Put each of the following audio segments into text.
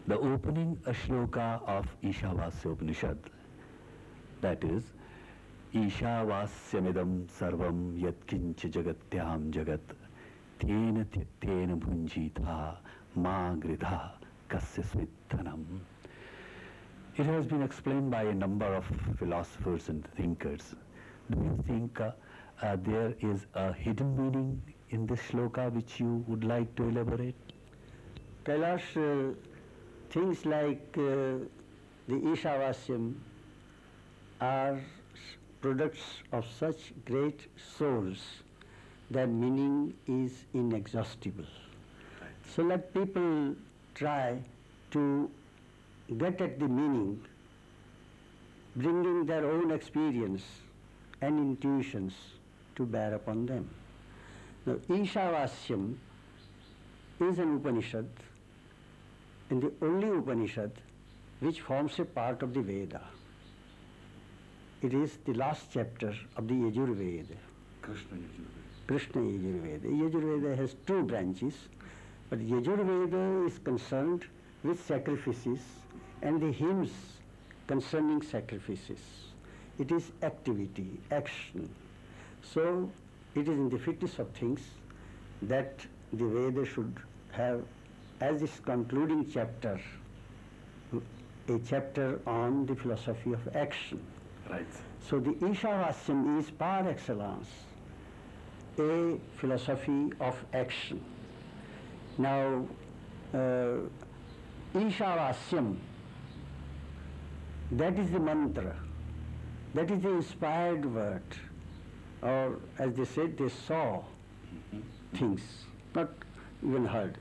the opening shloka of Ishavasya Upanishad, that is, Ishavasyamidam sarvam yatkincha jagatyam jagat tena tyaktena bhunjitha ma gridha kasya svittanam. It has been explained by a number of philosophers and thinkers. Do you think there is a hidden meaning in this shloka which you would like to elaborate? Kailash, things like the Ishavasyam are products of such great souls that meaning is inexhaustible. Right. So let people try to get at the meaning, bringing their own experience and intuitions to bear upon them. Now, Ishavasyam is an Upanishad, and the only Upanishad which forms a part of the Veda. It is the last chapter of the Yajurveda. Krishna Yajurveda. Yajurveda has two branches, but Yajurveda is concerned with sacrifices and the hymns concerning sacrifices. It is activity, action. So it is in the fitness of things that the Veda should have as its concluding chapter, a chapter on the philosophy of action. Right. So the Ishavasyam is par excellence a philosophy of action. Now, Ishavasyam, that is the mantra, that is the inspired word, or as they said, they saw things, not even heard.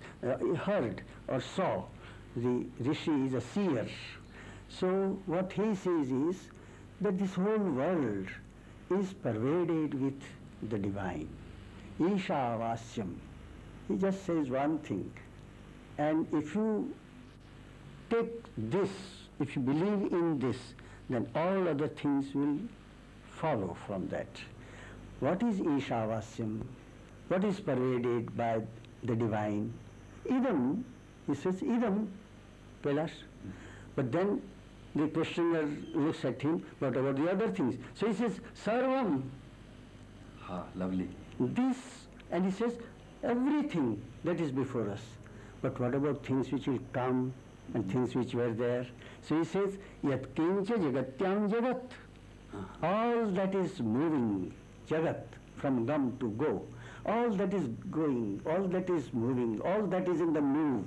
Heard or saw. The Rishi is a seer. So what he says is that this whole world is pervaded with the divine. Ishavasyam. He just says one thing. And if you take this, if you believe in this, then all other things will follow from that. What is Ishavasyam? What is pervaded by the divine? Idam, he says, Idam, Kailash. But then the questioner looks at him, what about the other things? So he says, Sarvam. Lovely. This, and he says, everything that is before us. But what about things which will come and things which were there? So he says, Yat kincha jagatyam jagat. All that is moving, jagat, from gam to go. All that is going, all that is moving, all that is in the move.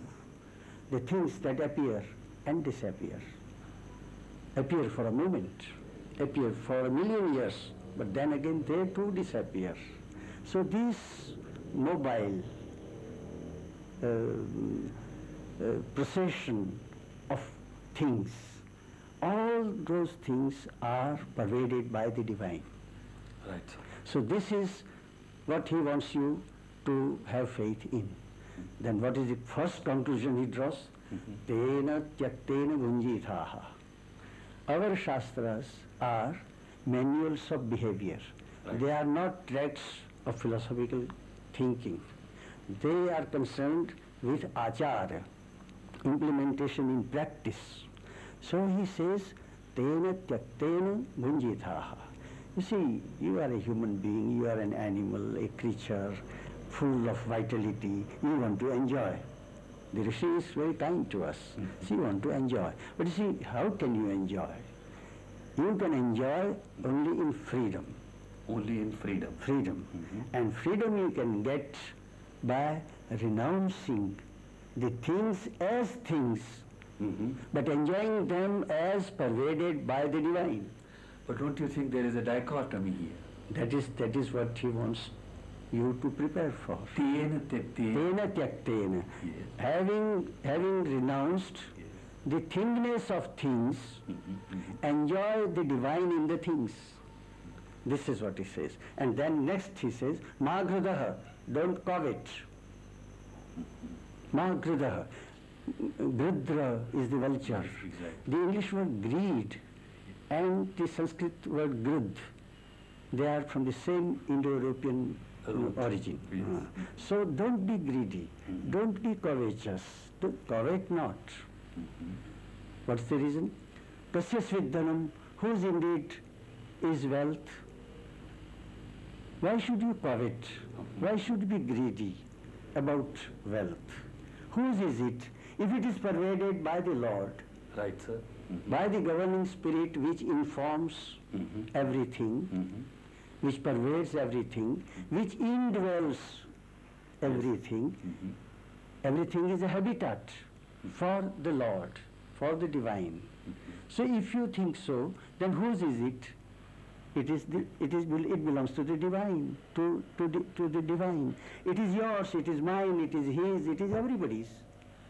The things that appear and disappear. Appear for a moment, appear for a million years, but then again they too disappear. So this mobile procession of things, all those things are pervaded by the divine. Right. So this is what he wants you to have faith in. Then what is the first conclusion he draws? Tena tyaktena bhunjithaha. Our Shastras are manuals of behavior. Right. They are not tracts of philosophical thinking. They are concerned with achara, implementation in practice. So he says, Tena tyaktena bhunjithaha. You see, you are a human being, you are an animal, a creature, full of vitality. You want to enjoy. The Rishi is very kind to us. So you want to enjoy. But you see, how can you enjoy? You can enjoy only in freedom. Only in freedom. Freedom. And freedom you can get by renouncing the things as things, but enjoying them as pervaded by the divine. But don't you think there is a dichotomy here? That is what he wants you to prepare for. Tena tyaktena. Tena tyaktena. Yes. Having renounced the thingness of things, enjoy the divine in the things. This is what he says. And then next he says, Ma gradaha, don't covet. Ma gradaha. Gridra is the vulture. Exactly. The English word greed and the Sanskrit word grid, they are from the same Indo-European origin. Yes. So don't be greedy, don't be covetous, covet not. What's the reason? Kasya svidhanam, whose indeed is wealth. Why should you covet? Why should you be greedy about wealth? Whose is it? If it is pervaded by the Lord, Right, sir. by the governing spirit which informs everything, which pervades everything, which indwells everything, everything is a habitat for the Lord, for the divine. So if you think so, then whose is it? It belongs to the divine, to the divine. It is yours, it is mine, it is his, it is everybody's.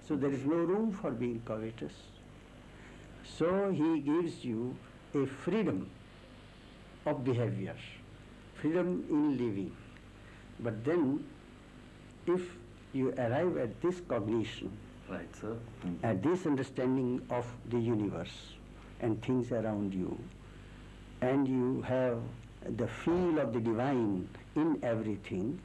So there is no room for being covetous. So he gives you a freedom of behavior, freedom in living. But then if you arrive at this cognition, Right, sir. at this understanding of the universe and things around you, and you have the feel of the divine in everything,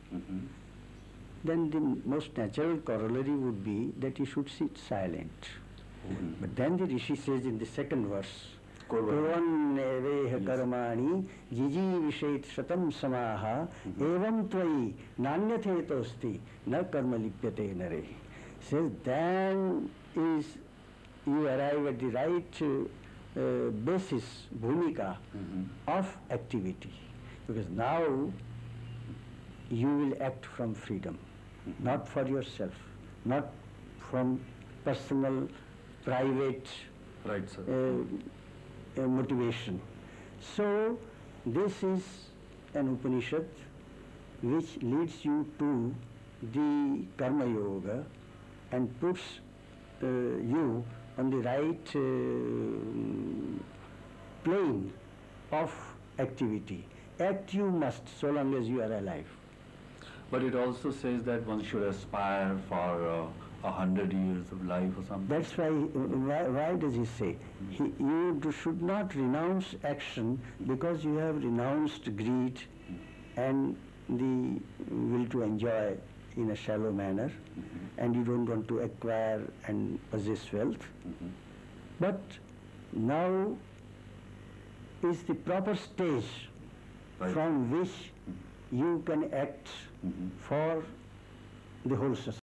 then the most natural corollary would be that you should sit silent. But then the Rishi says in the second verse, Kurvan eveha karmani jiji vishait shatam samaha evam tvai nanyatetosti na karma lipyate nare. Says then is you arrive at the right basis, bhumika of activity. Because now you will act from freedom, not for yourself, not from personal, private Right, sir. motivation. So this is an Upanishad which leads you to the Karma Yoga and puts you on the right plane of activity. Act you must so long as you are alive. But it also says that one should aspire for 100 years of life or something. That's why does he say? You should not renounce action because you have renounced greed and the will to enjoy in a shallow manner, and you don't want to acquire and possess wealth. But now is the proper stage from which you can act for the whole society.